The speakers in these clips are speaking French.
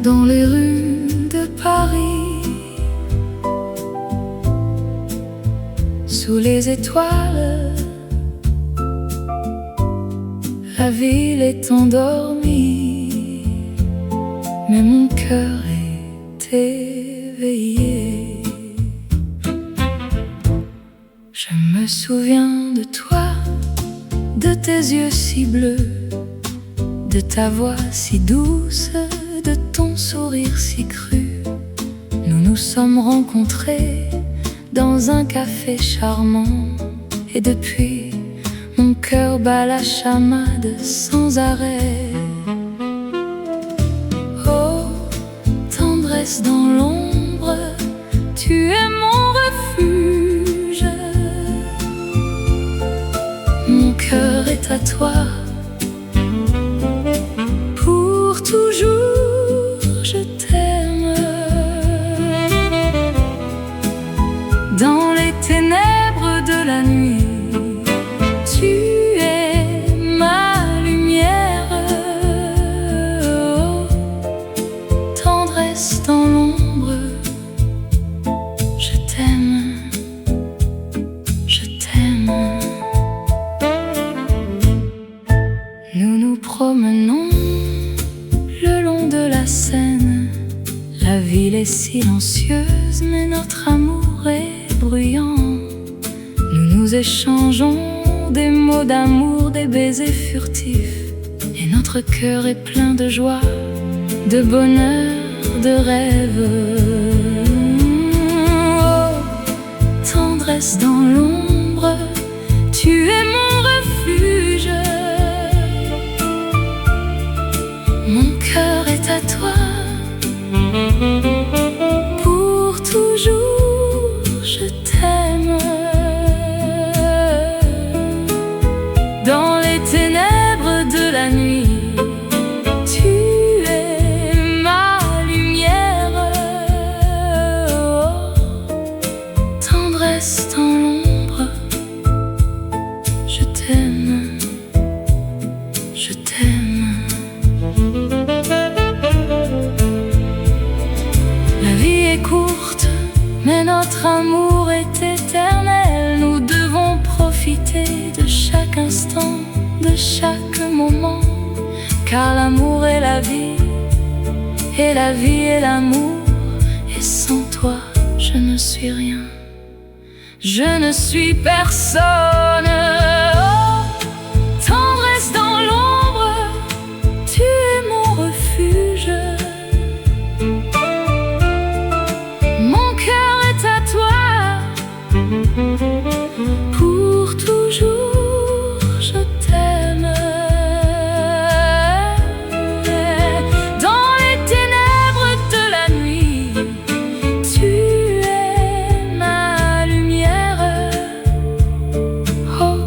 Dans les rues de Paris, sous les étoiles, la ville est endormie, mais mon cœur est éveillé. Je me souviens de toi, de tes yeux si bleus, de ta voix si douce, de ton sourire si cru. Nous nous sommes rencontrés dans un café charmant, et depuis, mon cœur bat la chamade sans arrêt. Oh, tendresse dans l'ombre, tu es mon refuge. Mon cœur est à toi, pour toujours je t'aime. Dans les ténèbres de la nuit, tu es ma lumière. Oh, tendresse dans l'ombre, je t'aime, je t'aime. Nous nous promenons le long de la Seine. La ville est silencieuse, mais notre amour est bruyant. Nous nous échangeons des mots d'amour, des baisers furtifs, et notre cœur est plein de joie, de bonheur, de rêve. Oh, tendresse dans l'ombre, tu es mon refuge. Mon cœur est à toi, pour toujours je t'aime. Dans les ténèbres de la nuit, tu es ma lumière. Oh, tendresse dans l'ombre, je t'aime, je t'aime. La vie est courte, mais notre amour est éternel. Nous devons profiter de chaque instant, de chaque moment, car l'amour est la vie, et la vie est l'amour. Et sans toi, je ne suis rien, je ne suis personne. Oh, tendresse dans l'ombre, tu es mon refuge. Mon cœur est à toi, pour toujours je t'aime. Dans les ténèbres de la nuit, tu es ma lumière. Oh,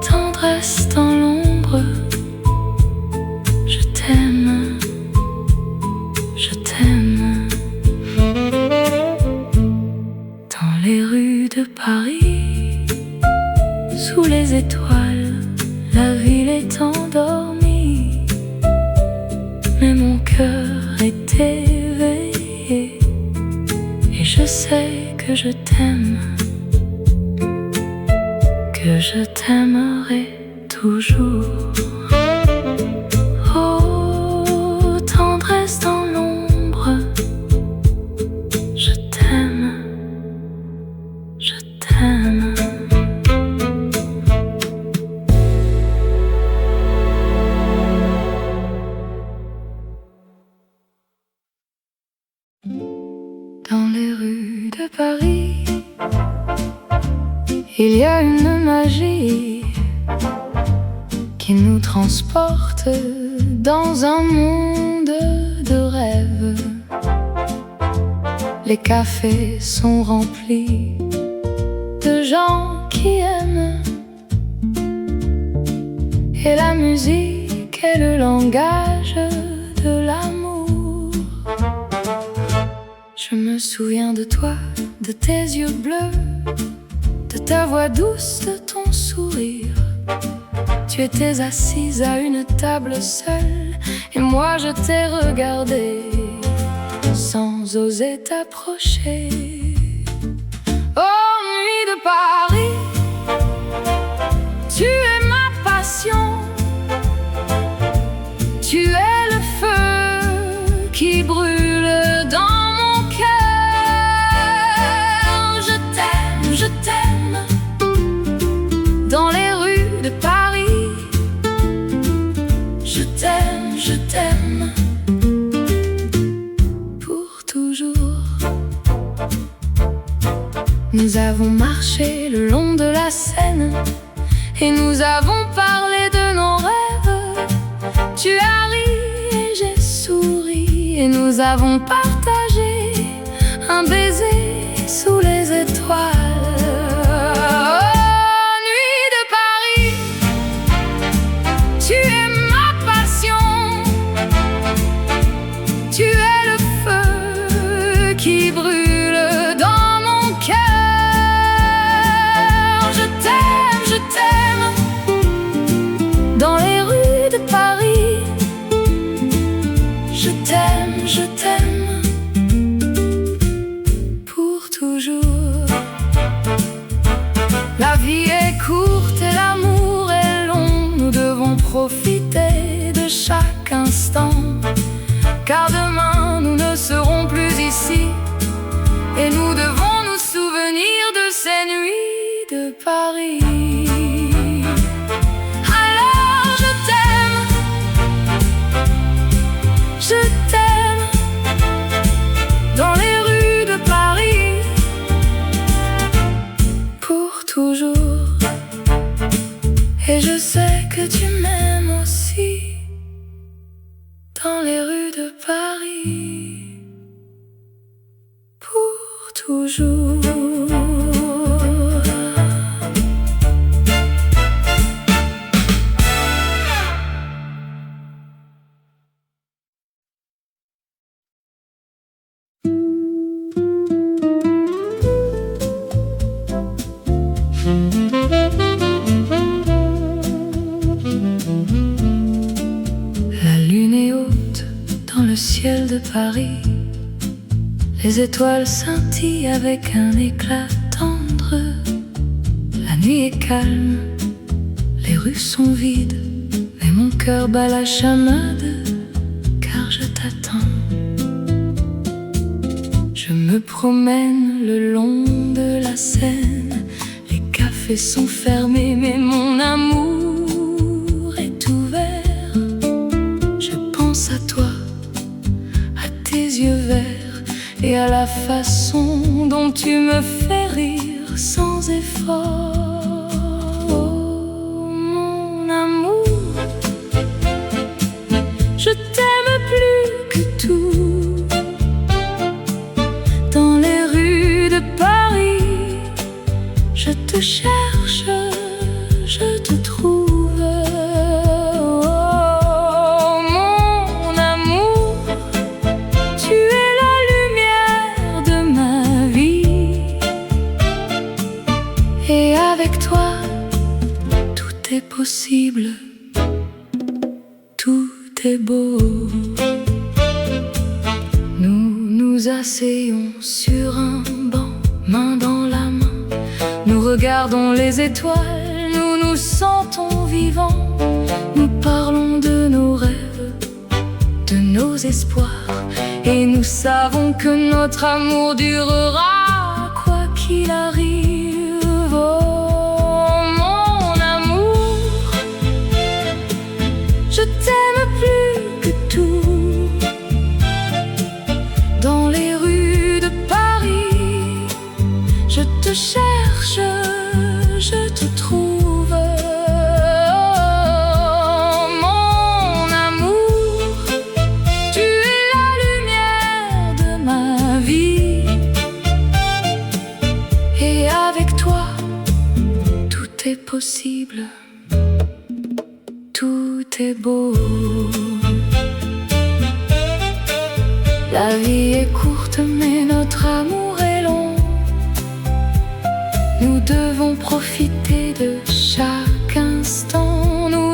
tendresse dans l'ombre, je t'aime, je t'aime. Dans les rues de Paris, sous les étoiles, la ville est endormie, mais mon cœur est éveillé, et je sais que je t'aime, que je t'aimerai toujours. Oh, tendresse dans l'ombre, je t'aime, je t'aime. Dans les rues de Paris, il y a une magie qui nous transporte dans un monde de rêve. Les cafés sont remplis de gens qui aiment, et la musique est le langage de l'amour. Je me souviens de toi, de tes yeux bleus, de ta voix douce, de ton sourire. tu étais assise à une table seule, et moi je t'ai regardé sans oser t'approcher. Oh, nuit de Paris, tu es ma passion, tu es le feu qui brûle dans mon cœur. Je t'aime, dans les rues de Paris. Je t'aime, pour toujours. Nous avons marché le long de la Seine et nous avons parlé de nos rêves. Tu as ri et j'ai souri et nous avons partagé un baiser sous les étoiles. Oh, nuit de Paris, tu es ma passion, tu es le feu qui brûle dans mon cœur. Je t'aime, dans les rues de Paris. Je t'aime, pour toujours. La vie est courte et l'amour est long. Nous devons profiter de chaque instant, car demain nous ne serons plus ici, et nous devons nous souvenir de ces nuits de Paris. Alors je t'aime, dans les rues de Paris, pour toujours. Et je sais que tu m'aimes aussi, dans les rues de Paris, pour toujours. La lune est haute dans le ciel de Paris. Les étoiles scintillent avec un éclat tendre. La nuit est calme, les rues sont vides, mais mon cœur bat la chamade, car je t'attends. Je me promène le long de la Seine. Les cafés sont fermés, mais mon amour est ouvert. Je pense à toi, à tes yeux verts, et à la façon dont tu me fais rire sans effort. Oh, mon amour, je t'aime plus que tout. Dans les rues de Paris, je te cherche, je te trouve. Oh, mon amour, tu es la lumière de ma vie. Et avec toi, tout est possible, tout est beau. Nous nous asseyons sur un banc, main dans la main. Nous regardons les étoiles, nous nous sentons vivants. Nous parlons de nos rêves, de nos espoirs, et nous savons que notre amour durera quoi qu'il arrive. Oh, mon amour, je t'aime plus que tout. Dans les rues de Paris, je te cherche, je te trouve. Oh, mon amour, tu es la lumière de ma vie. Et avec toi, tout est possible, tout est beau. La vie est courte, mais notre amour est long. Nous devons profiter de chaque instant. Nous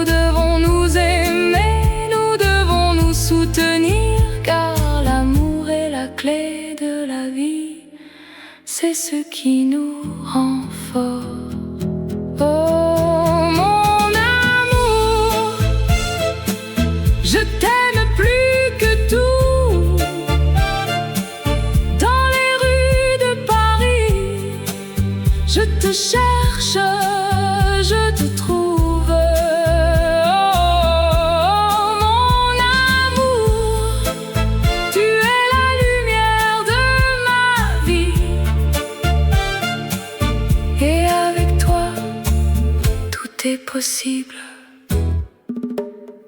ce qui nous rend fort. Oh mon amour, je t'aime plus que tout. Dans les rues de Paris, je te cherche, je te trouve. Oh mon amour, tu es la lumière de ma vie. Et avec toi, tout est possible,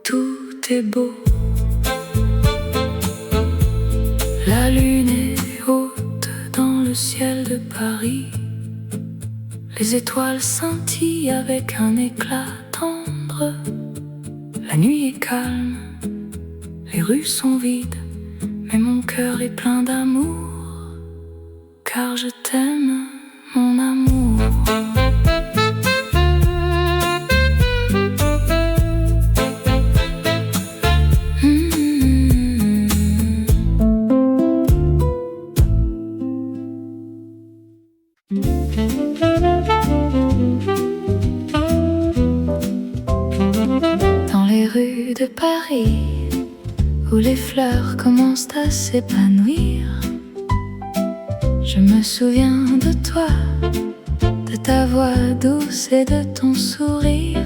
tout est beau. La lune est haute dans le ciel de Paris. Les étoiles scintillent avec un éclat tendre. La nuit est calme, les rues sont vides, mais mon cœur est plein d'amour, car je t'aime, mon amour. Dans les rues de Paris, où les fleurs commencent à s'épanouir, je me souviens de toi, de ta voix douce et de ton sourire.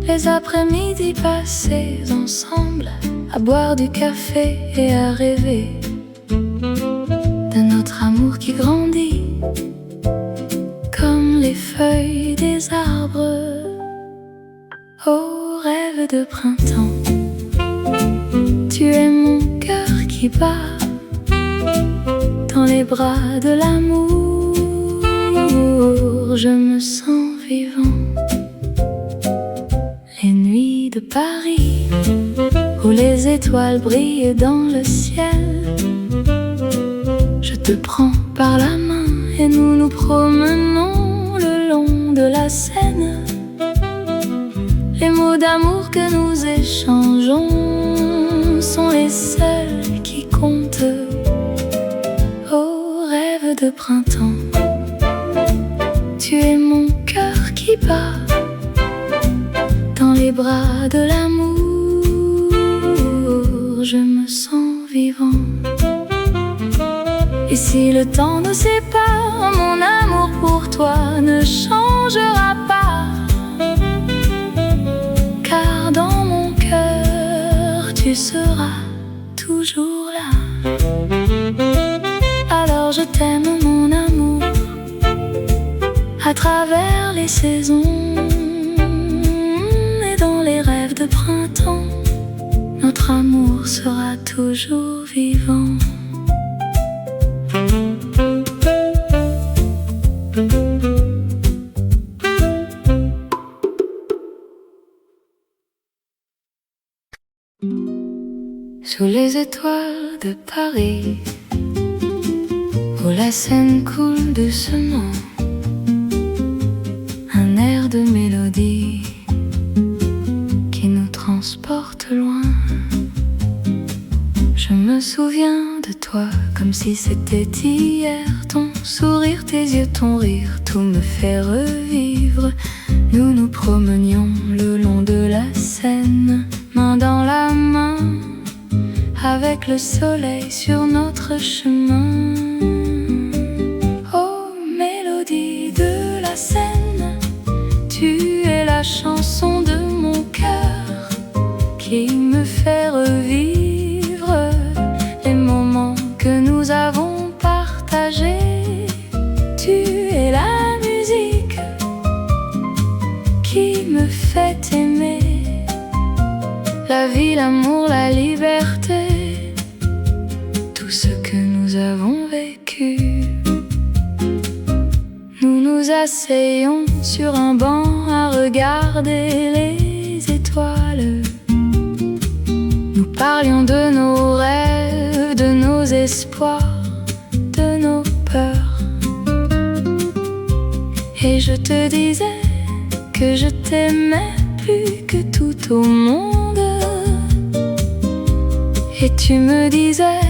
Les après-midi passés ensemble, à boire du café et à rêver de notre amour qui grandit comme les feuilles des arbres. Oh, rêve de printemps, tu es mon cœur qui bat dans les bras de l'amour. Je me sens vivant. Les nuits de Paris, où les étoiles brillent dans le ciel, je te prends par la main et nous nous promenons le long de la Seine. Les mots d'amour que nous échangeons sont les seuls qui comptent. Oh, rêve de printemps, tu es mon cœur qui bat dans les bras de l'amour. Je me sens vivant. Et si le temps nous sépare, mon amour pour toi ne changera pas, car dans mon cœur tu seras toujours là. Alors je t'aime, mon amour, à travers les saisons et dans les rêves de printemps. Notre amour sera toujours vivant. Sous les étoiles de Paris, où la Seine coule doucement, un air de mélodie qui nous transporte loin. Je me souviens de toi comme si c'était hier. Ton sourire, tes yeux, ton rire, tout me fait revivre. Nous nous promenions le long de la Seine, main dans la main, avec le soleil sur notre chemin. Oh, mélodie de la Seine, tu es la chanson de mon cœur qui me fait revivre les moments que nous avons partagés. Tu es la musique qui me fait aimer la vie, l'amour, la liberté, tout ce que nous avons vécu. Nous nous asseyons sur un banc à regarder les étoiles. Nous parlions de nos rêves, de nos espoirs, de nos peurs. Et je te disais que je t'aimais plus que tout au monde. Et tu me disais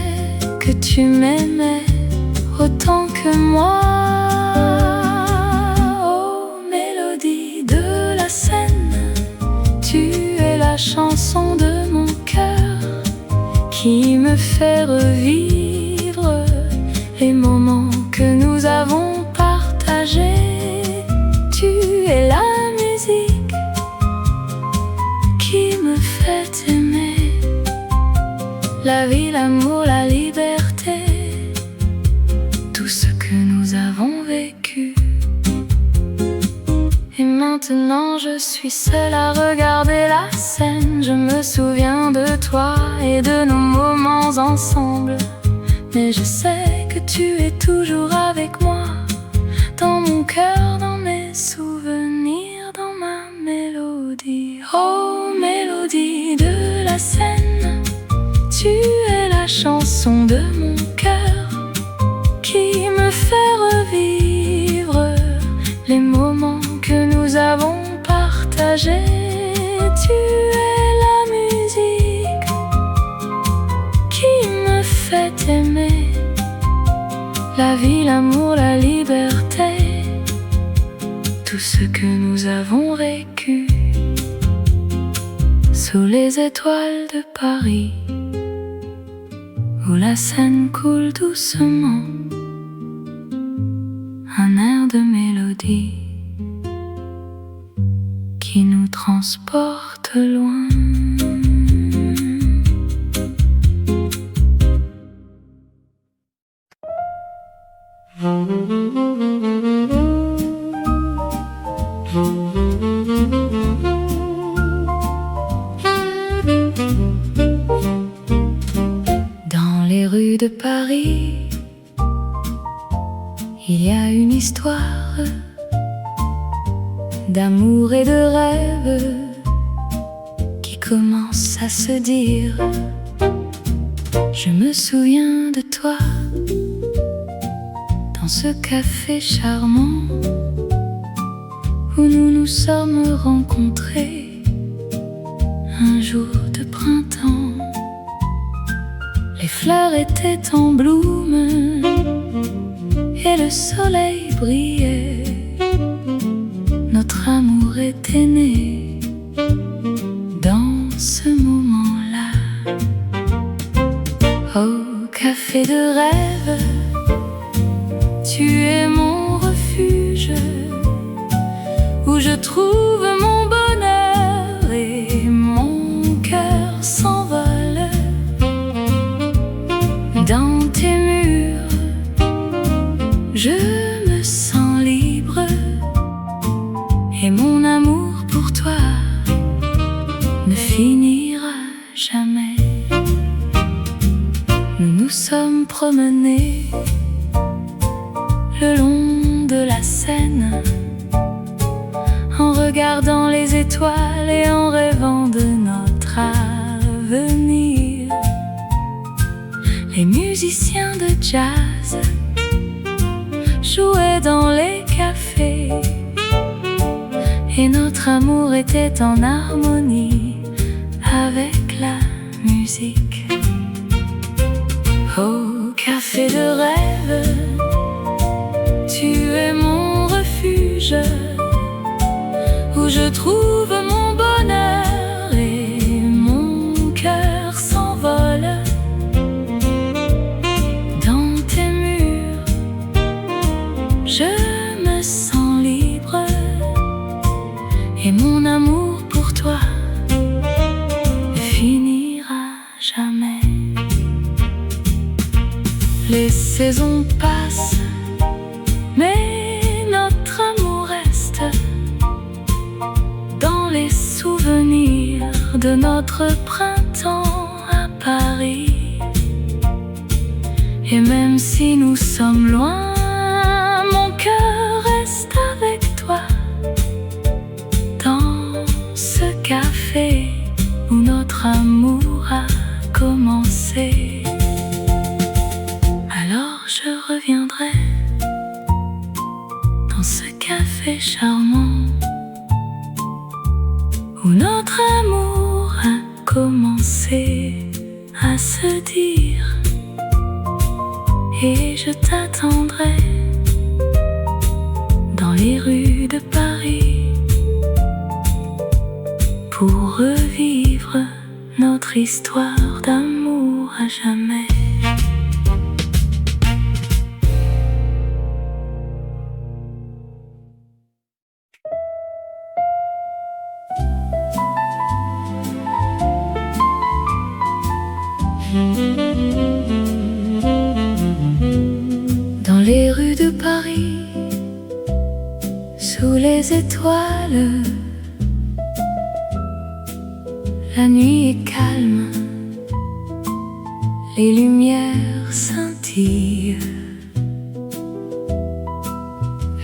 que tu m'aimais autant que moi. Oh, mélodie de la Seine, tu es la chanson de mon cœur qui me fait revivre les moments que nous avons partagés. Tu es la musique qui me fait aimer la vie, l'amour, la liberté, tout ce que nous avons vécu. Et maintenant je suis seule à regarder la scène. Je me souviens de toi et de nos moments ensemble, mais je sais que tu es toujours avec moi, dans mon cœur, dans mes souvenirs, dans ma mélodie. Oh, mélodie de la Seine, tu es la chanson de mon cœur qui me fait revivre les moments que nous avons partagés. Tu es la musique qui me fait aimer la vie, l'amour, la liberté, tout ce que nous avons vécu. Sous les étoiles de Paris, où la Seine coule doucement, un air de mélodie qui nous transporte loin. Dans les rues de Paris, il y a une histoire d'amour et de rêve qui commence à se dire. Je me souviens de toi dans ce café charmant où nous nous sommes rencontrés un jour de printemps. Les fleurs étaient en bloom et le soleil brillait. Notre amour était né dans ce moment-là. Au café de rêve, tu es mon refuge, où je trouve mon bonheur et mon cœur s'envole. Dans tes murs, je me sens libre, et mon amour pour toi ne finira jamais. Nous nous sommes promenés le long de la Seine, en regardant les étoiles et en rêvant de notre avenir. Les musiciens de jazz jouaient dans les cafés, et notre amour était en harmonie avec la musique. Au café de rêve, tu es mon refuge, où je trouve mon bonheur et mon cœur s'envole. Dans tes murs, je me sens libre, et mon amour pour toi ne finira jamais. Les saisons passent, mais notre amour reste dans les souvenirs de notre printemps à Paris. Et même si nous sommes loin, mon cœur reste avec toi dans ce café où notre amour a commencé. Alors je reviendrai dans ce café charmant où notre amour a commencé à se dire. et je t'attendrai dans les rues de Paris pour revivre notre histoire d'amour à jamais. Dans les rues de Paris, sous les étoiles, la nuit est calme, les lumières scintillent.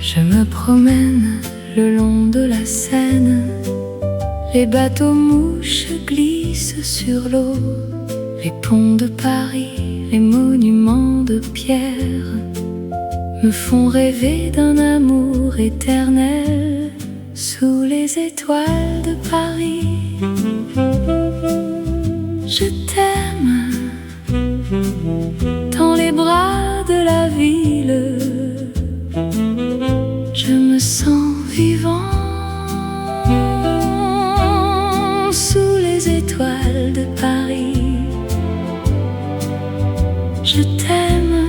Je me promène le long de la Seine, les bateaux mouches glissent sur l'eau. Les ponts de Paris, les monuments de pierre me font rêver d'un amour éternel sous les étoiles de Paris. Je t'aime dans les bras de la ville, je me sens vivant sous les étoiles de Paris. Je t'aime,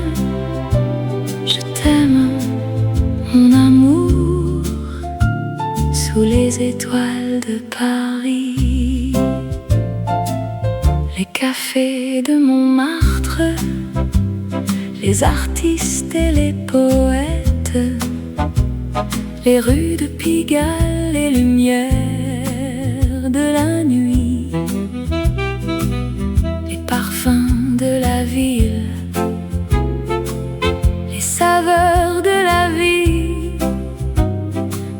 mon amour, sous les étoiles de Paris. Les cafés de Montmartre, les artistes et les poètes, les rues de Pigalle, les lumières de la nuit, les parfums de la ville, les saveurs de la vie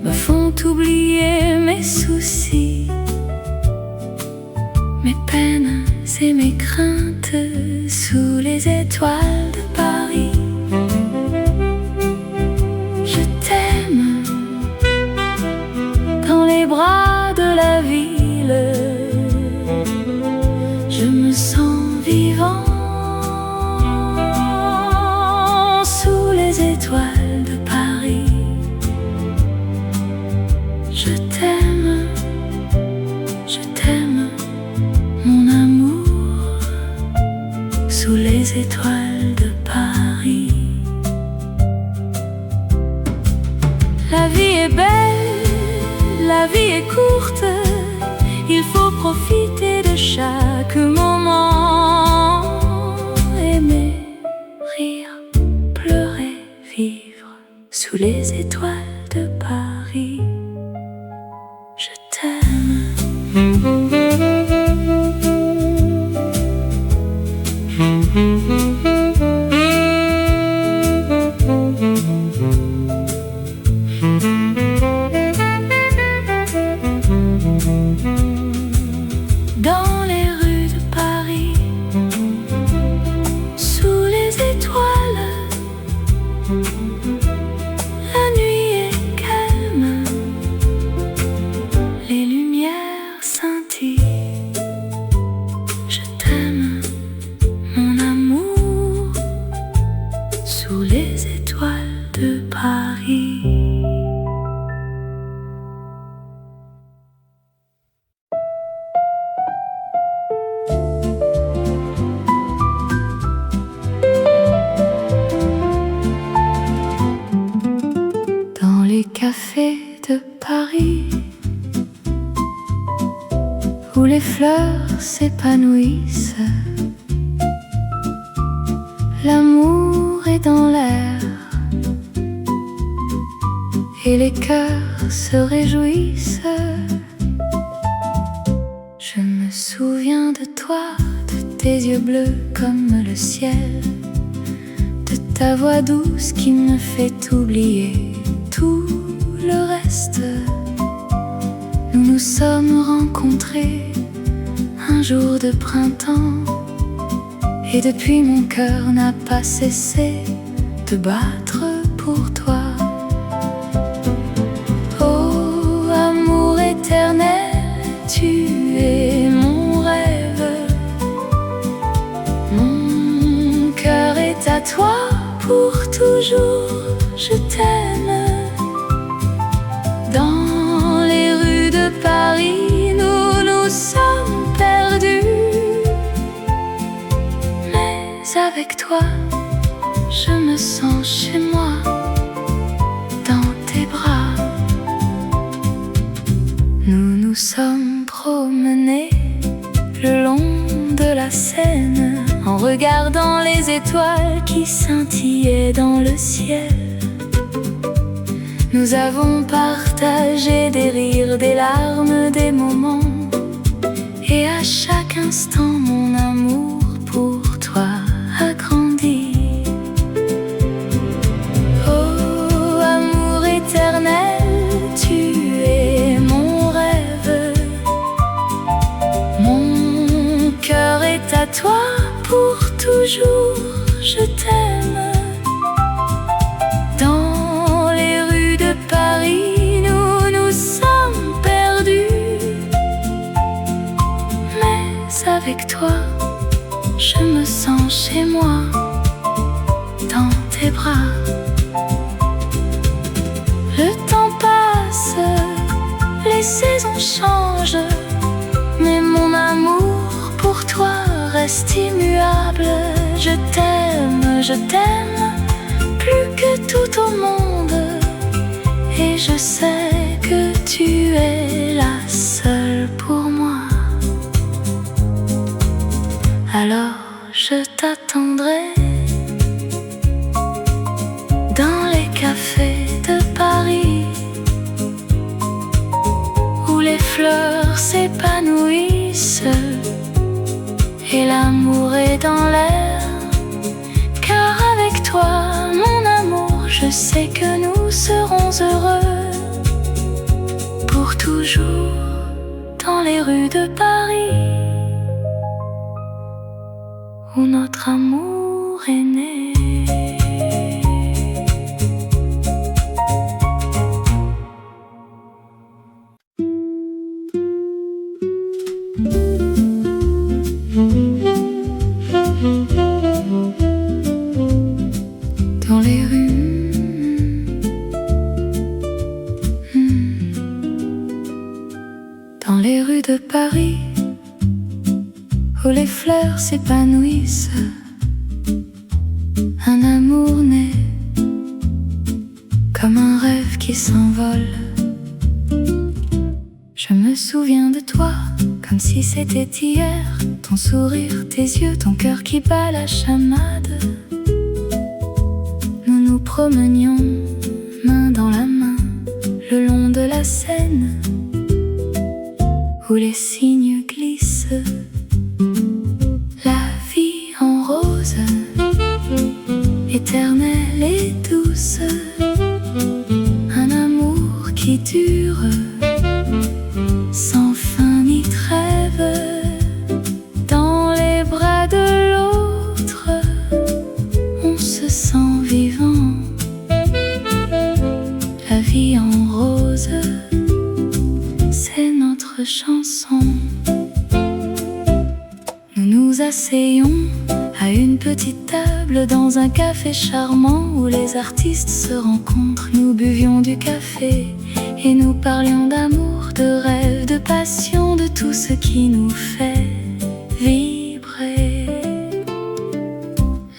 me font oublier mes soucis, mes peines et mes craintes sous les étoiles de Paris. Je t'aime dans les bras de la ville, je me sens vivant sous les étoiles de Paris. Je t'aime, mon amour, sous les étoiles de Paris. La vie est belle, la vie est courte, il faut profiter de chaque moment. Aimer, rire, pleurer, vivre sous les étoiles de Paris. Je t'aime. Dans les rues de Paris, sous les étoiles, la nuit est calme, les lumières scintillent. Je t'aime, mon amour, sous les étoiles de Paris. Dans les cafés de Paris, où les fleurs s'épanouissent, l'amour est dans l'air et les cœurs se réjouissent. Je me souviens de toi, de tes yeux bleus comme le ciel, de ta voix douce qui me fait oublier tout le reste. Nous nous sommes rencontrés un jour de printemps, et depuis mon cœur n'a pas cessé de battre pour toi. Oh, amour éternel, tu es mon rêve, mon cœur est à toi. avec toi, je me sens chez moi, dans tes bras. Nous nous sommes promenés le long de la Seine, en regardant les étoiles qui scintillaient dans le ciel. Nous avons partagé des rires, des larmes, des moments, et à chaque instant mon amour pour toi a grandi. Oh, amour éternel, tu es mon rêve. Mon cœur est à toi pour toujours, je t'aime. Dans les rues de Paris, nous nous sommes perdus, mais avec toi, je me sens chez moi, dans tes bras. Le temps passe, les saisons changent, mais mon amour pour toi reste immuable. Je t'aime, plus que tout au monde, et je sais que tu es la seule pour moi. Alors je t'attendrai dans les cafés de Paris, où les fleurs s'épanouissent et l'amour est dans l'air. Car avec toi, mon amour, je sais que nous serons heureux pour toujours dans les rues de Paris, où notre amour est né. Dans les rues, dans les rues de Paris, où les fleurs s'épanouissent, un amour naît comme un rêve qui s'envole. Je me souviens de toi comme si c'était hier, ton sourire, tes yeux, ton cœur qui bat la chamade. Nous nous promenions main dans la main le long de la Seine, où les cygnes glissent. La vie en rose, éternelle et douce, un amour qui dure sans fin ni trêve. Dans les bras de l'autre, on se sent vivant. La vie en rose, c'est notre chanson. Nous nous asseyons à une petite table dans un café charmant où les artistes se rencontrent. Nous buvions du café et nous parlions d'amour, de rêve, de passion, de tout ce qui nous fait vibrer.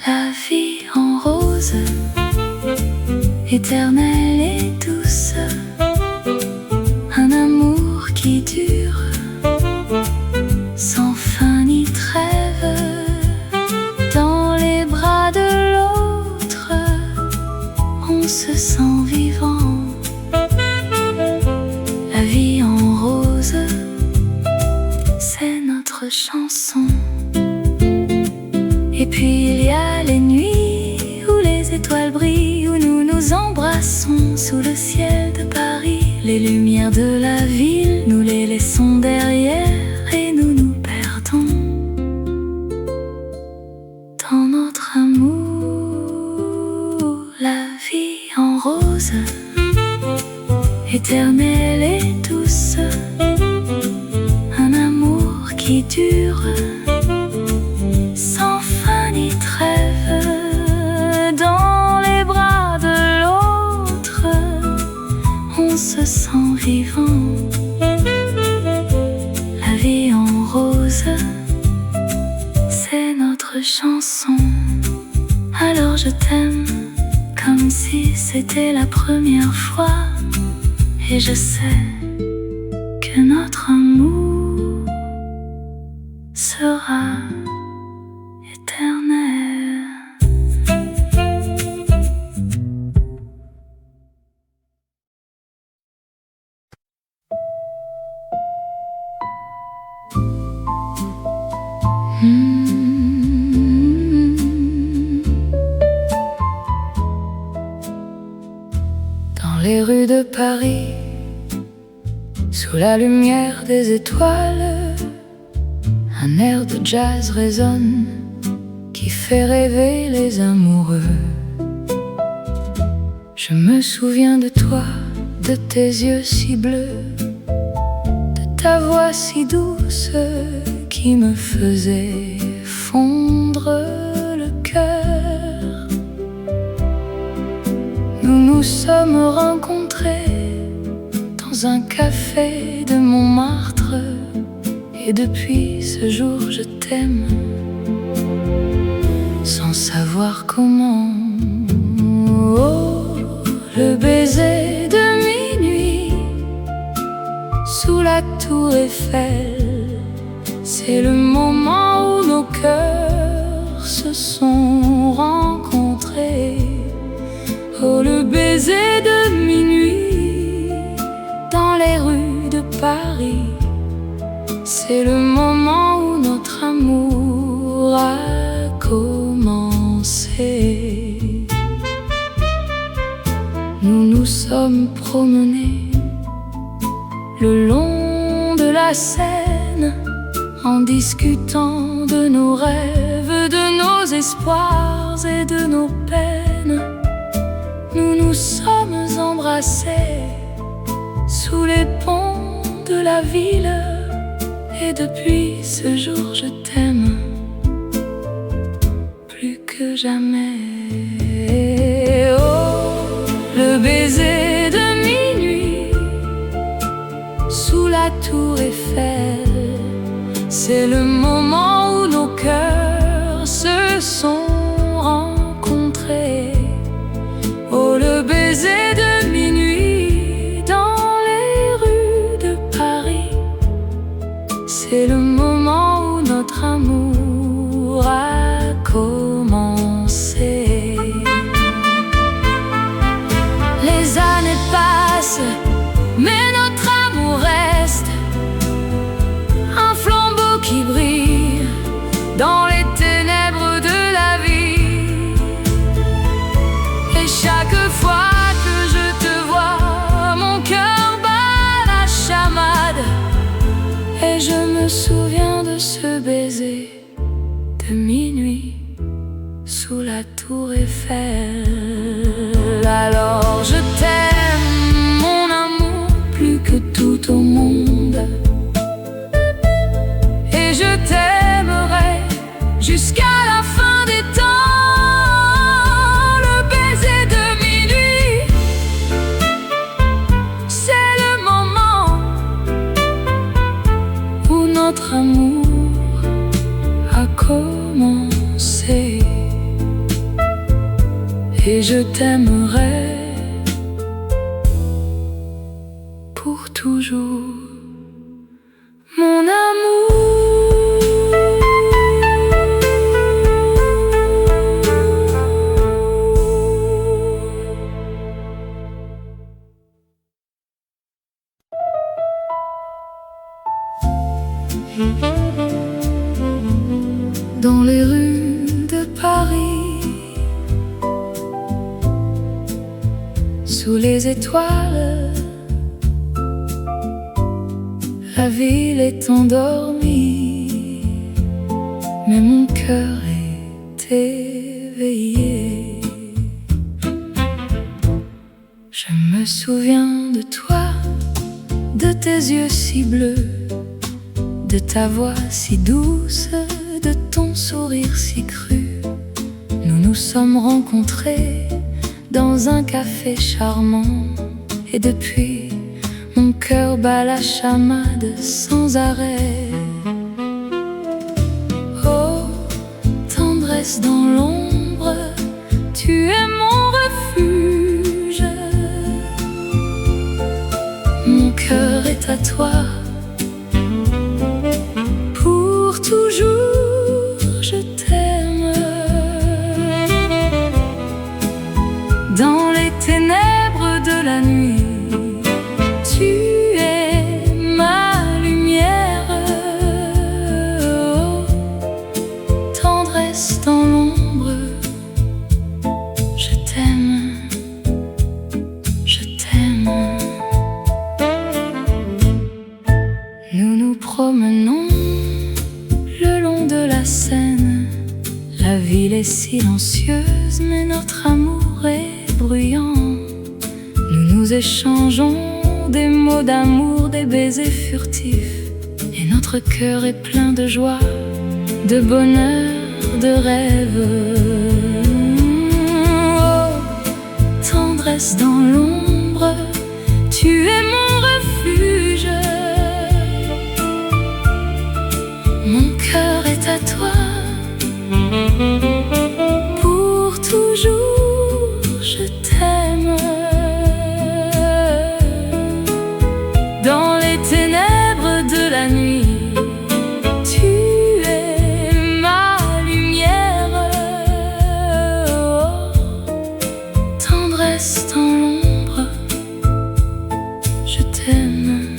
La vie en rose, éternelle et douce, un amour qui dure sans fin ni trêve. Dans les bras de l'autre, on se sent vivant. La vie en rose, c'est notre chanson. Et puis il y a les nuits où les étoiles brillent, où nous nous embrassons sous le ciel de Paris. Les lumières de la ville, nous les laissons derrière et nous nous perdons dans notre amour. La vie en rose, éternelle et douce, un amour qui dure sans fin ni trêve. Dans les bras de l'autre, on se sent vivant. La vie en rose, c'est notre chanson. Alors je t'aime comme si c'était la première fois. Et je sais que notre amour sera éternel. Dans les rues de Paris, sous la lumière des étoiles, un air de jazz résonne qui fait rêver les amoureux. Je me souviens de toi, de tes yeux si bleus, de ta voix si douce qui me faisait fondre le cœur. Nous nous sommes rencontrés dans un café de Montmartre, et depuis ce jour je t'aime sans savoir comment. Oh, le baiser de minuit sous la tour Eiffel, c'est le moment où nos cœurs se sont rencontrés. Oh, le baiser de minuit dans les rues de Paris, c'est le moment où notre amour a commencé. Nous nous sommes promenés le long de la Seine en discutant de nos rêves, de nos espoirs et de nos peines. Nous nous sommes embrassés sous les ponts de la ville, et depuis ce jour je t'aime plus que jamais. Oh, le baiser de minuit sous la tour Eiffel, c'est le moment où nos cœurs se sont rencontrés. Oh, le baiser de minuit dans les rues de Paris, c'est le moment où notre amour a commencé. Les années passent, mais notre amour reste un flambeau qui brille dans les ténèbres de la vie. Et chaque fois que je te vois, mon cœur bat la chamade, et je me souviens de ce baiser de minuit sous la tour Eiffel. Alors je t'aime, mon amour, plus que tout au monde, et je t'aimerai jusqu'à la fin des temps. Le baiser de minuit, c'est le moment où notre amour a commencé. Et je t'aimerai pour toujours, mon amour. Dans les rues de Paris, sous les étoiles, la ville est endormie, mais mon cœur est éveillé. Je me souviens de toi, de tes yeux si bleus, de ta voix si douce, de ton sourire si cru. Nous nous sommes rencontrés dans un café charmant, et depuis, mon cœur bat la chamade sans arrêt. Oh, tendresse dans l'ombre, Nous nous promenons le long de la Seine. La ville est silencieuse, mais notre amour est bruyant. Nous nous échangeons des mots d'amour, des baisers furtifs. Et notre cœur est plein de joie, de bonheur, de rêve. Oh, tendresse dans l'ombre, tu es mon refuge. Mon cœur est à toi, pour toujours je t'aime. Dans les ténèbres de la nuit, tu es ma lumière. Oh, tendresse dans l'ombre, je t'aime,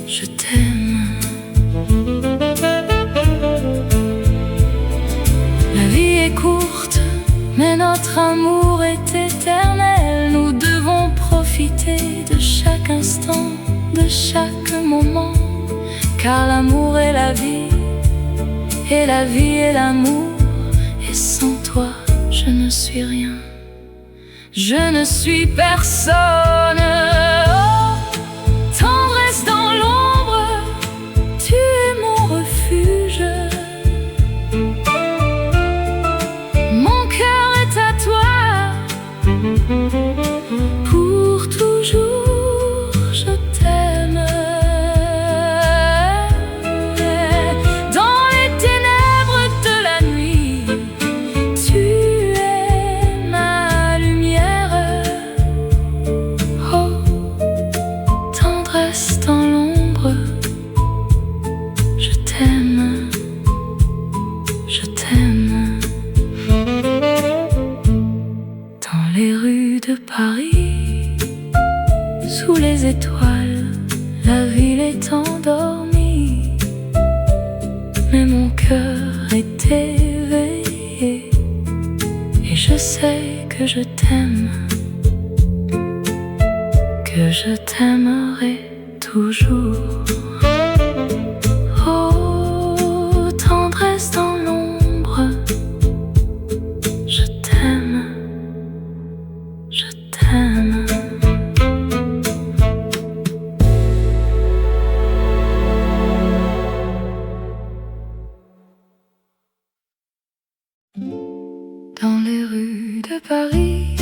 je t'aime. La vie est courte, mais notre amour est éternel. Nous devons profiter de chaque instant, de chaque moment, car l'amour est la vie, et la vie est l'amour. Et sans toi, je ne suis rien, je ne suis personne. Oh, tendresse dans l'ombre, tu es mon refuge. Mon cœur est à toi, pour toujours je t'aime. Dans les ténèbres de la nuit, tu es ma lumière. Oh, tendresse dans l'ombre, je t'aime, je t'aime. Dans les rues de Paris, sous les étoiles, la ville est endormie, mais mon cœur est éveillé, et je sais que je t'aime, que je t'aimerai toujours. Oh, tendresse dans l'ombre, je t'aime, je t'aime. Dans les rues de Paris,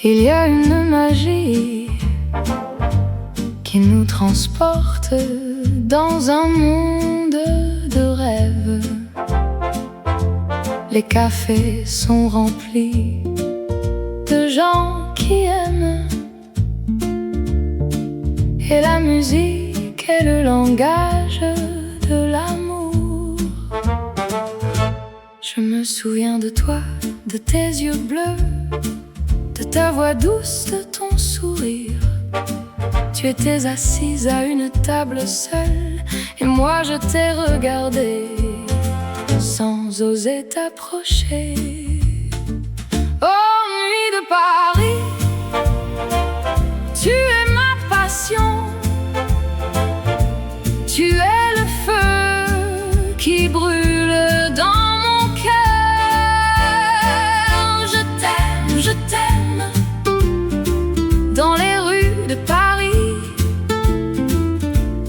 il y a une magie qui nous transporte dans un monde de rêve. Les cafés sont remplis de gens qui aiment, et la musique est le langage de l'amour. Je me souviens de toi, de tes yeux bleus, de ta voix douce, de ton sourire. Tu étais assise à une table seule, et moi je t'ai regardé sans oser t'approcher. Oh, nuit de Paris, tu es ma passion. Tu es le feu qui brûle dans mon cœur. Je t'aime, je t'aime. Dans les rues de Paris,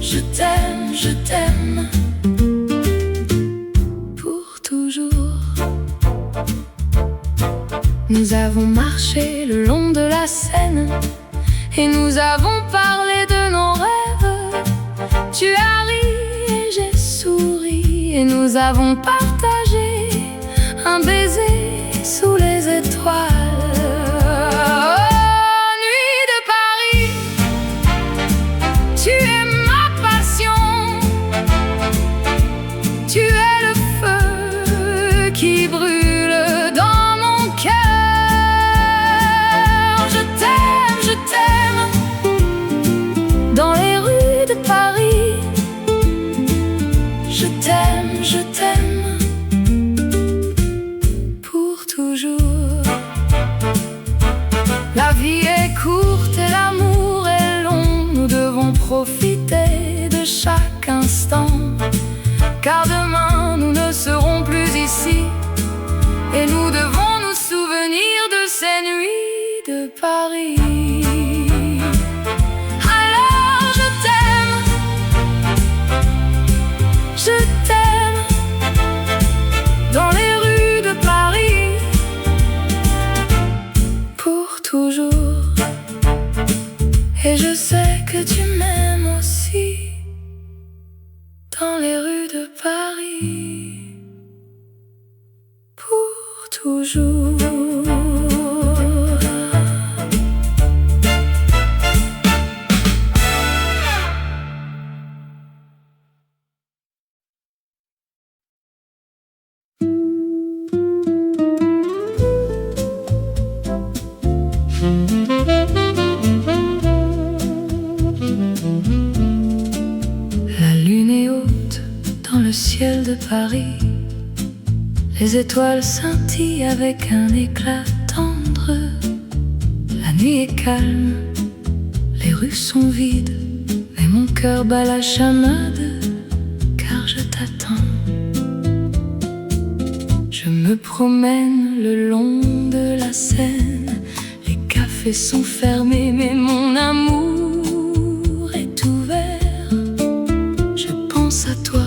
je t'aime, je t'aime. Pour toujours. Nous avons marché le long de la Seine, et nous avons parlé de nos rêves. Tu as ri et j'ai souri, et nous avons partagé un baiser sous les étoiles. Oh, nuit de Paris, tu es ma passion. Tu es le feu qui brûle dans mon cœur. Je t'aime, je t'aime. Dans les rues de Paris, je t'aime, je t'aime. profiter de chaque instant, car demain nous ne serons plus ici, et nous devons nous souvenir de ces nuits de Paris. Alors je t'aime dans les rues de Paris, pour toujours. Et je sais que tu m'aimes aussi, dans les rues de Paris, pour toujours. La lune est haute dans le ciel de Paris, les étoiles scintillent avec un éclat tendre. La nuit est calme, les rues sont vides, mais mon cœur bat la chamade, car je t'attends. Je me promène le long de la Seine, les cafés sont fermés, mais mon amour est ouvert. Je pense à toi,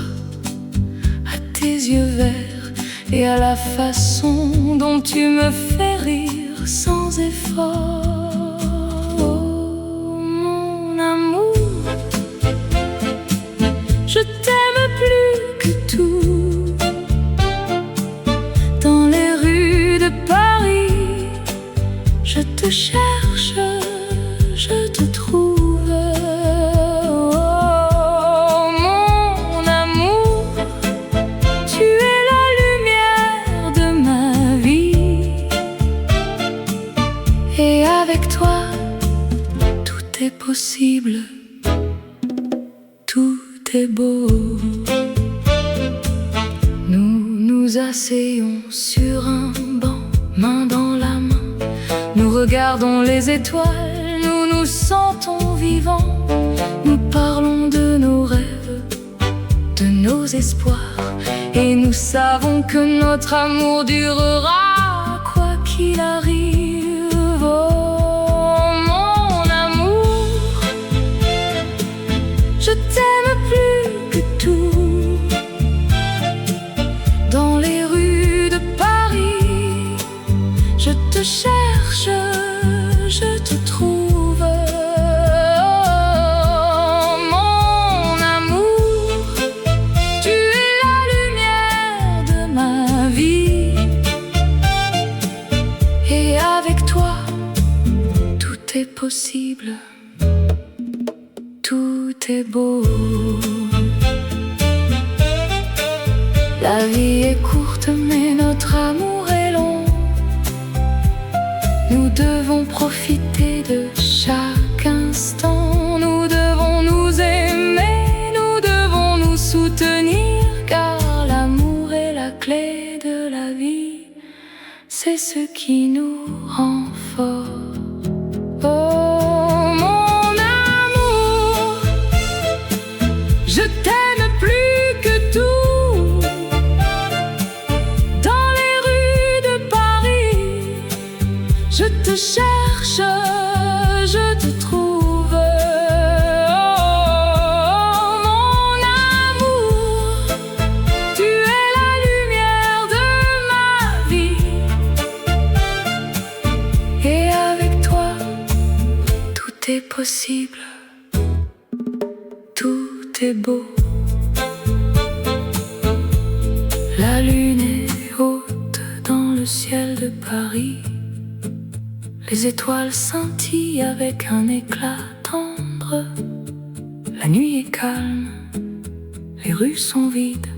à tes yeux verts, et à la façon dont tu me fais rire sans effort. Oh, mon amour, je t'aime plus que tout. Dans les rues de Paris, je te cherche, je te trouve. Oh, mon amour, tu es la lumière de ma vie, et avec toi, tout est possible, tout est beau. Nous nous asseyons sur un banc, main dans la main, nous regardons les étoiles, nous nous sentons vivants. Nous parlons de nos rêves, de nos espoirs, et nous savons que notre amour durera quoi qu'il arrive. Oh, mon amour, je t'aime plus que tout. Dans les rues de Paris, je te cherche, je te trouve. Oh, mon amour, tu es la lumière de ma vie, et avec toi, tout est possible, tout est beau. La vie est courte, mais notre amour est long. Nous devons profiter de chaque instant. Nous devons nous aimer, nous devons nous soutenir, car l'amour est la clé de la vie. C'est ce qui nous rend forts. Oh, mon amour, je t'aime plus que tout. Dans les rues de Paris, je te cherche, je te trouve. Oh, mon amour, tu es la lumière de ma vie, et avec toi, tout est possible, tout est beau. La lune est haute dans le ciel de Paris, les étoiles scintillent avec un éclat tendre. La nuit est calme, les rues sont vides,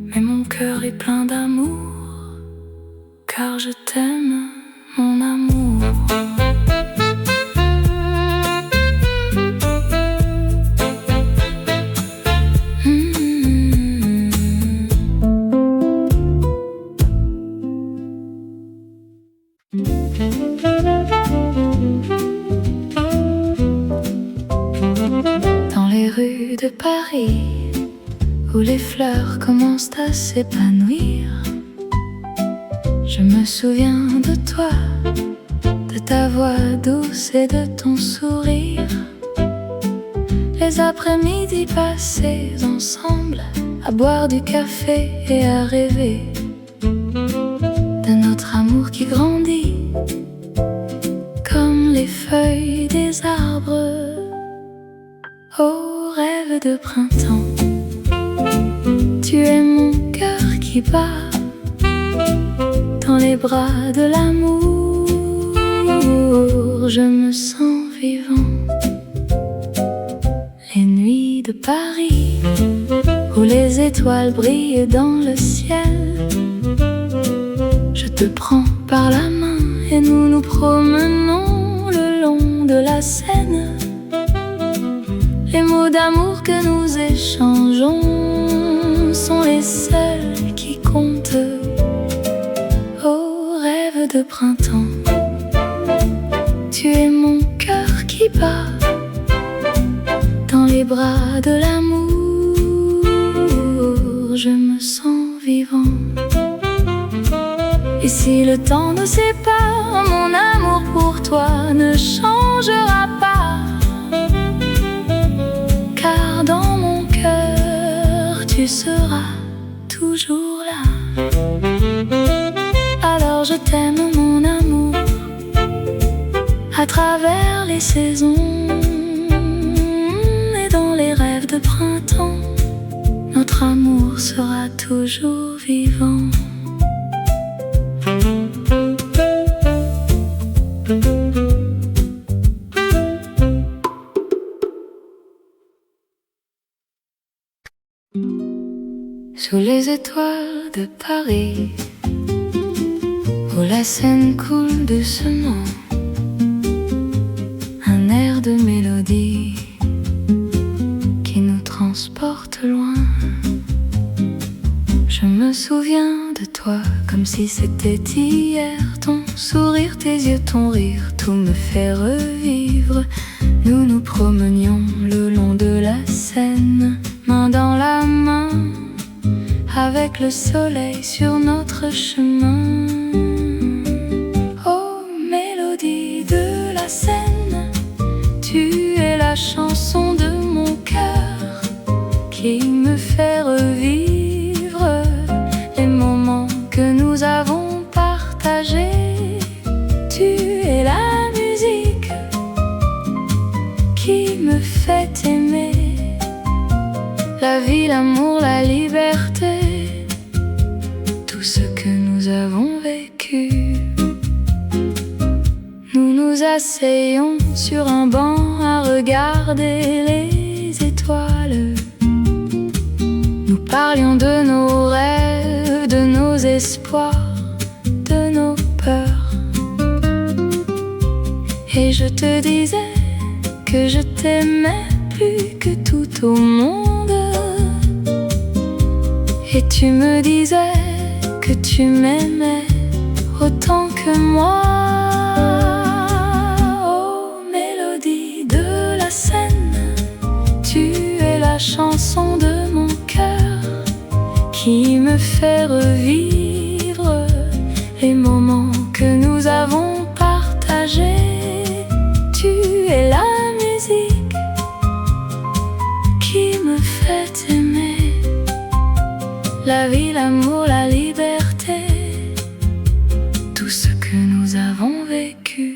mais mon cœur est plein d'amour, car je t'aime, mon amour. Dans les rues de Paris, où les fleurs commencent à s'épanouir. Je me souviens de toi, de ta voix douce et de ton sourire. Les après-midi passés ensemble, à boire du café et à rêver de notre amour qui grandit comme les feuilles des arbres. Oh, rêve de printemps, tu es mon cœur qui bat dans les bras de l'amour. Je me sens vivant. Les nuits de Paris, où les étoiles brillent dans le ciel, je te prends par la main et nous nous promenons le long de la Seine. Les mots d'amour que nous échangeons sont les seuls qui comptent. Oh, rêve de printemps, tu es mon cœur qui bat dans les bras de l'amour. Je me sens vivant. Et si le temps nous sépare, mon amour pour toi ne changera pas, car dans mon cœur tu seras toujours là. Alors je t'aime mon amour, à travers les saisons et dans les rêves de printemps, notre amour sera toujours vivant. Sous les étoiles de Paris, où la Seine coule doucement, un air de mélodie qui nous transporte loin. Je me souviens de toi comme si c'était hier. Ton sourire, tes yeux, ton rire, tout me fait revivre. Nous nous promenions le long de la Seine, main dans la main, avec le soleil sur notre chemin. Oh, mélodie de la Seine, tu es la chanson de mon cœur qui me fait revivre les moments que nous avons partagés. Tu es la musique qui me fait aimer la vie, l'amour, la liberté, tout ce que nous avons vécu. Nous nous asseyons sur un banc à regarder les étoiles. Nous parlions de nos rêves, de nos espoirs, de nos peurs. Et je te disais que je t'aimais plus que tout au monde. Et tu me disais que tu m'aimais autant que moi. Oh, mélodie de la Seine, tu es la chanson de mon cœur qui me fait revivre les moments que nous avons partagés. Tu es la musique qui me fait aimer la vie, l'amour, la liberté, tout ce que nous avons vécu.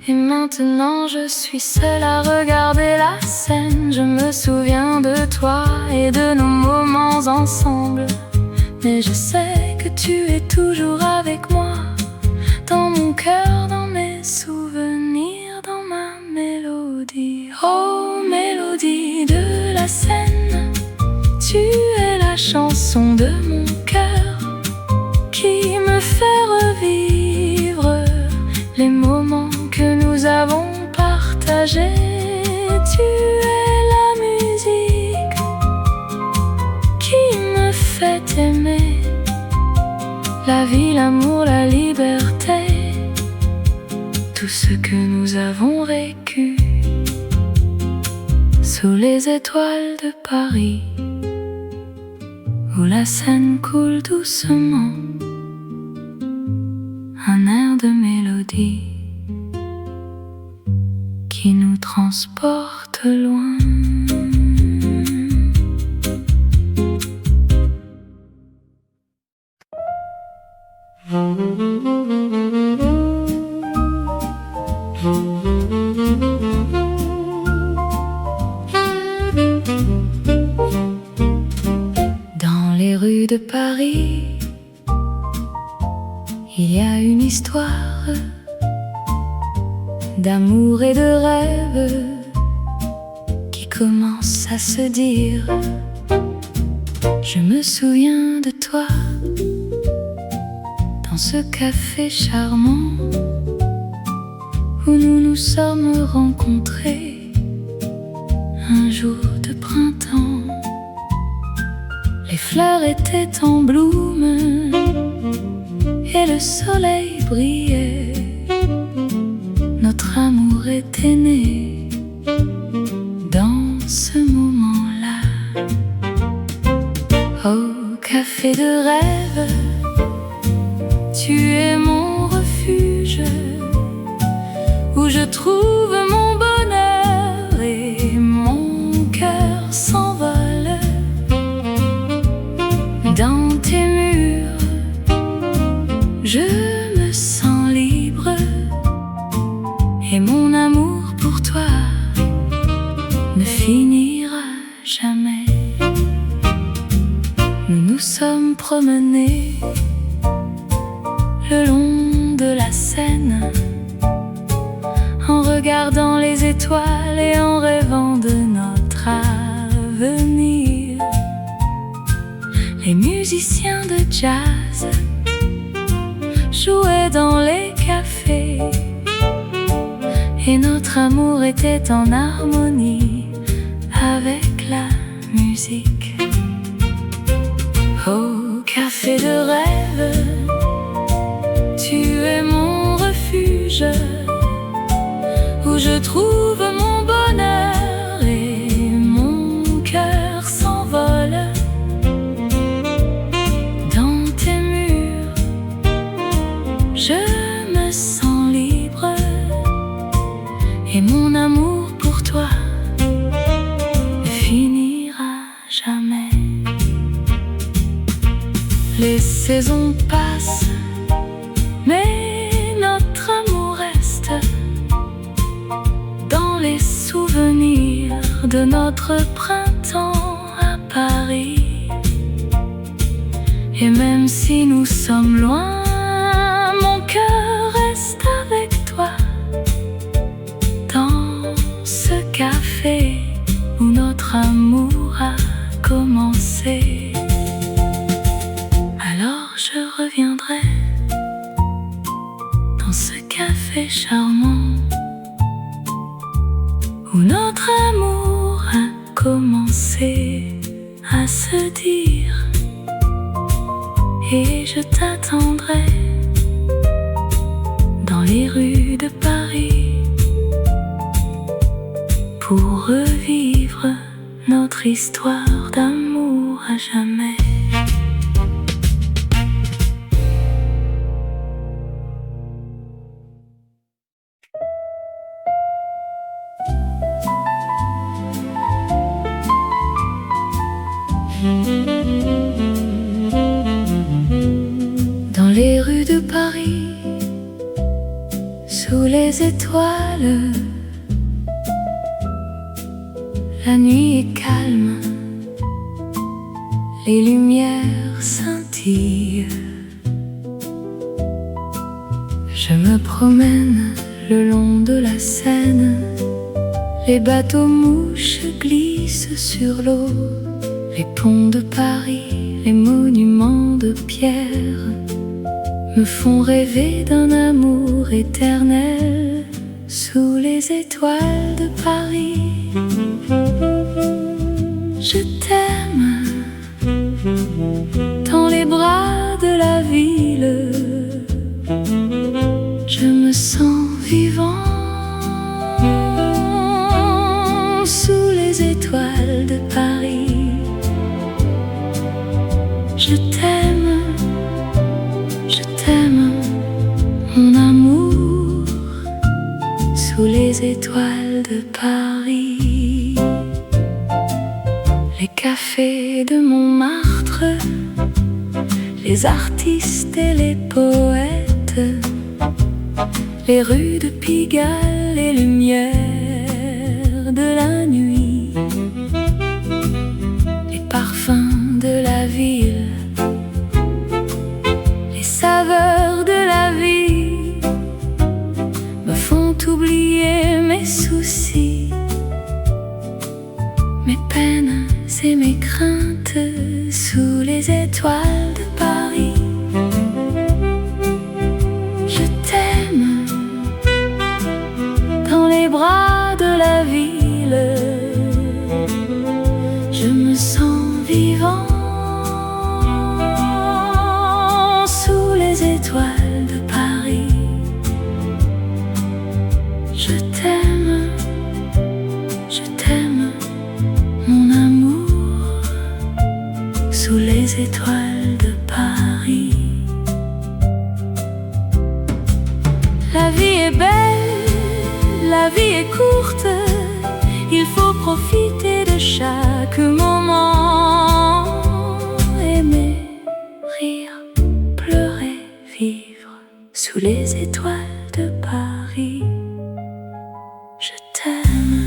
Et maintenant je suis seule à regarder la Seine. Je me souviens de toi et de nos moments ensemble, mais je sais que tu es toujours avec moi, dans mon cœur, dans mes souvenirs, dans ma mélodie. Oh, mélodie de la Seine, tu es la chanson de mon cœur qui me fait revivre les moments que nous avons partagés. Tu es la musique qui me fait aimer la vie, l'amour, la liberté, tout ce que nous avons vécu. sous les étoiles de Paris, où la Seine coule doucement, un air de mélodie qui nous transporte loin. Dans les rues de Paris, il y a une histoire d'amour et de rêve qui commence à se dire. Je me souviens de toi dans ce café charmant où nous nous sommes rencontrés un jour de printemps. Les fleurs étaient en bloom et le soleil brillait. Notre amour était né dans ce moment-là. Au café de rêve, tu es mon refuge, où je trouve mon bonheur et mon cœur s'envole. Dans tes murs, je me sens libre, et mon amour pour toi ne finira jamais. Nous nous sommes promenés le long de la Seine, en regardant les étoiles et en rêvant de notre avenir. Les musiciens de jazz jouaient dans les cafés, et notre amour était en harmonie avec la musique. Au café de rêve, tu es mon refuge, où je trouve mon bonheur et mon cœur s'envole. Dans tes murs, je me sens libre, et mon amour pour toi ne finira jamais. Les saisons passent, mais notre amour reste dans les souvenirs de notre printemps à Paris. Et même si nous sommes loin, mon cœur reste avec toi dans ce café où notre amour a commencé. Alors je reviendrai dans ce café charmant où notre amour a commencé à se dire, et je t'attendrai dans les rues de Paris pour revivre notre histoire d'amour à jamais. Dans les rues de Paris, sous les étoiles, la nuit est calme, les lumières scintillent. Je me promène le long de la Seine, les bateaux mouches glissent sur l'eau. Les ponts de Paris, les monuments de pierre me font rêver d'un amour éternel sous les étoiles de Paris. Je t'aime dans les bras de la ville, je me sens vivant sous les les étoiles de Paris. Je t'aime, mon amour, sous les étoiles de Paris. Les cafés de Montmartre, les artistes et les poètes, les rues de Pigalle, les lumières de la nuit, les parfums de la ville, les saveurs de la vie me font oublier mes soucis, mes peines et mes craintes sous les étoiles de Paris. Je t'aime dans les bras de la ville, je me sens vivant sous les étoiles de Paris. Je t'aime, mon amour, sous les étoiles de Paris. La vie est belle, la vie est courte, il faut profiter de chaque moment. Aimer, rire, pleurer, vivre sous les étoiles de Paris. Je t'aime.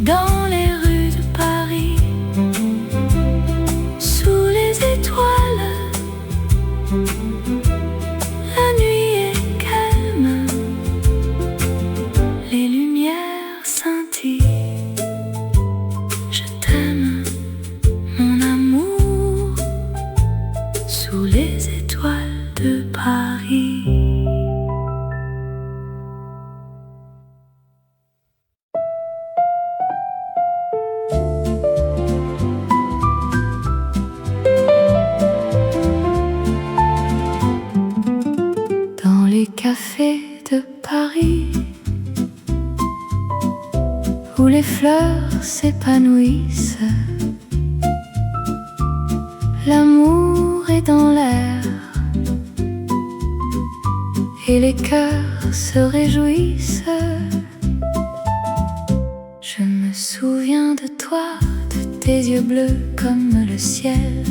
Dans les rues de Paris, sous les étoiles, la nuit est calme, les lumières scintillent. Je t'aime, mon amour, sous les étoiles de Paris. Dans les cafés de Paris, où les fleurs s'épanouissent, l'amour est dans l'air et les cœurs se réjouissent. Je me souviens de toi, de tes yeux bleus comme le ciel,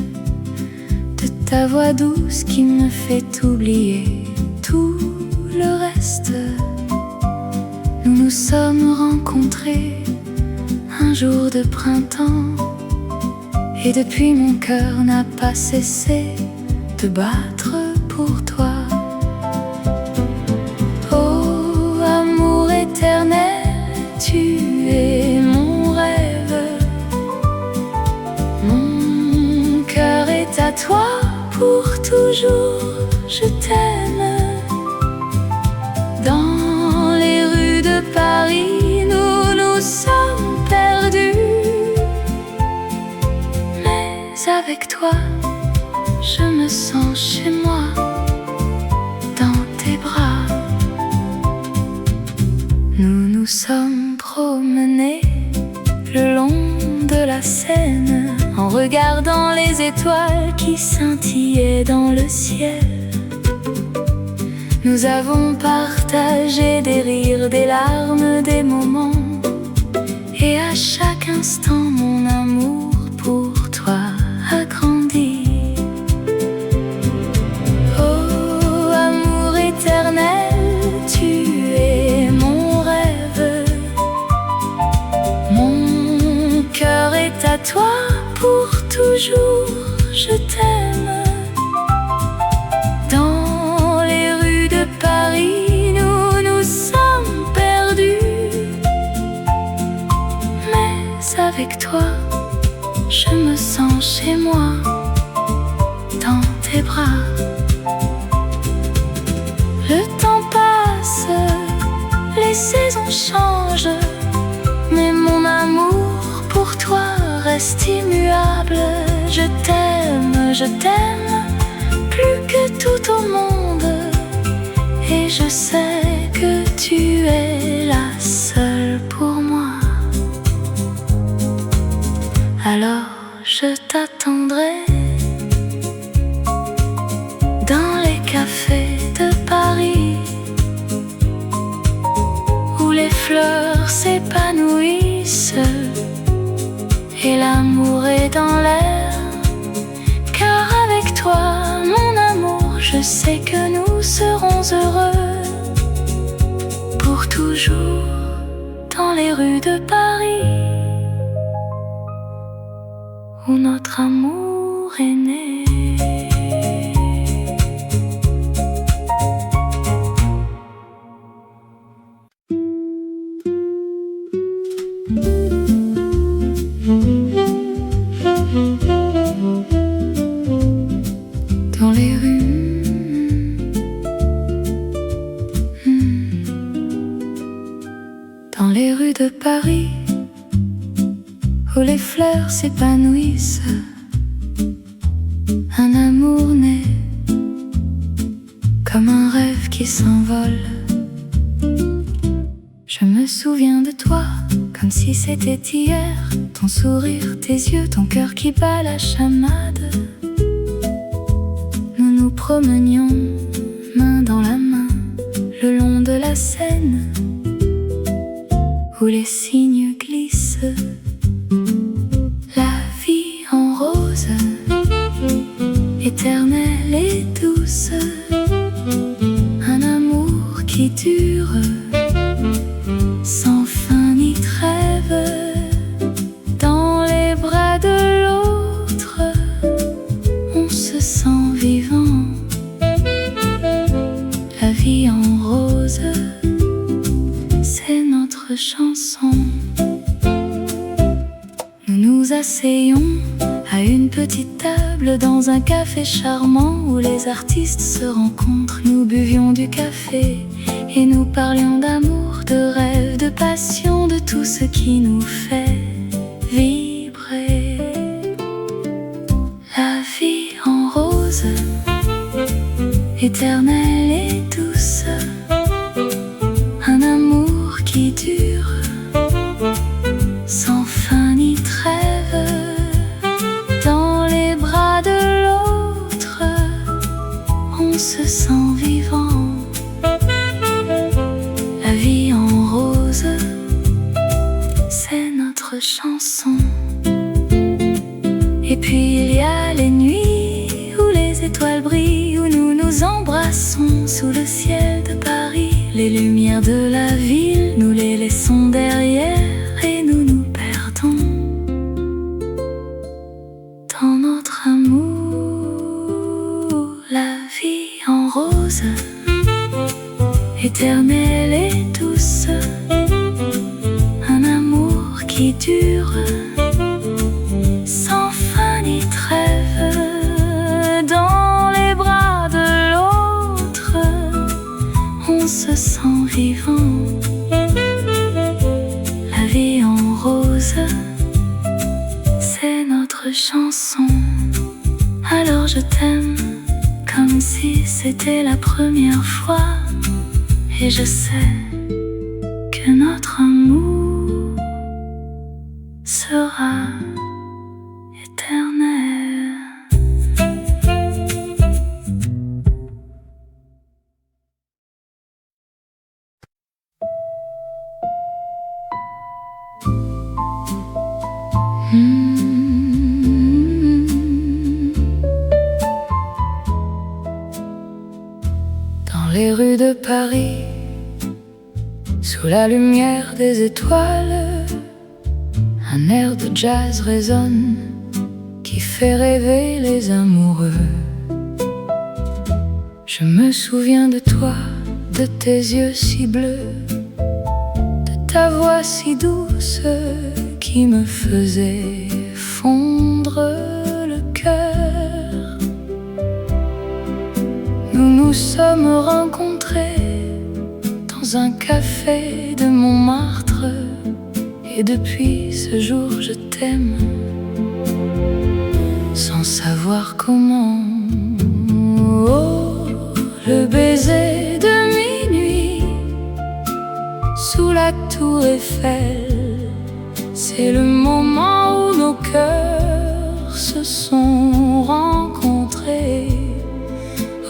de ta voix douce qui me fait oublier tout le reste. Nous nous sommes rencontrés un jour de printemps, et depuis mon cœur n'a pas cessé de battre pour toi. Oh, amour éternel, tu es mon rêve. Mon cœur est à toi pour toujours, je t'aime. Dans les rues de Paris, nous nous sommes perdus, mais avec toi, je me sens chez moi, dans tes bras. Nous nous sommes promenés le long de la Seine, en regardant les étoiles qui scintillaient dans le ciel. Nous avons partagé des rires, des larmes, des moments, et à chaque instant mon amour pour toi a grandi. Oh, amour éternel, tu es mon rêve. Mon cœur est à toi pour toujours, je t'aime. Dans les rues de Paris, nous nous sommes perdus, mais avec toi, je me sens chez moi, dans tes bras. Le temps passe, les saisons changent, mais mon âme reste immuable. Je t'aime, plus que tout au monde. Et je sais que tu es la seule pour moi. Alors je t'attendrai dans les cafés de Paris, où les fleurs s'épanouissent et l'amour est dans l'air. Car avec toi, mon amour, je sais que nous serons heureux pour toujours dans les rues de Paris, où notre amour est né. Dans les rues, dans les rues de Paris, où les fleurs s'épanouissent, un amour naît comme un rêve qui s'envole. Je me souviens de toi comme si c'était hier, ton sourire, tes yeux, ton cœur qui bat la chamade. Nous nous promenions main dans la main le long de la Seine, où les cygnes glissent. La vie en rose, éternelle et douce, un amour qui dure sans fin ni trêve. Dans les bras de l'autre, on se sent vivant. La vie en rose, c'est notre chanson. Nous nous asseyons à une petite table dans un café charmant où les artistes se rencontrent. Nous buvions du café et nous parlions d'amour, de rêve, de passion, de tout ce qui nous fait vibrer. La vie en rose, éternelle et douce, un amour qui dure sans fin ni trêve. Dans les bras de l'autre, on se sent vivant. La vie en rose, c'est notre chanson. Et puis il y a les nuits où les étoiles brillent, où nous nous embrassons sous le ciel de Paris. Les lumières de la ville, nous les laissons derrière et nous nous perdons dans notre amour. La vie en rose, éternelle et douce, un amour qui dure sans fin ni trêve. Dans les bras de l'autre, on se sent vivant. La vie en rose, c'est notre chanson. Alors je t'aime comme si c'était la première fois. Et je sais que notre amour sera éternel. Dans les rues de Paris, sous la lumière des étoiles, un air de jazz résonne qui fait rêver les amoureux. Je me souviens de toi, de tes yeux si bleus, de ta voix si douce qui me faisait fondre le cœur. Nous nous sommes rencontrés dans un café de Montmartre, et depuis ce jour je t'aime sans savoir comment. Oh, le baiser de minuit sous la tour Eiffel, c'est le moment où nos cœurs se sont rencontrés.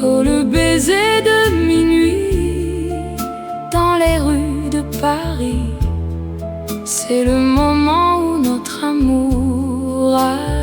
Oh, le baiser de minuit dans les rues de Paris, c'est le moment où notre amour a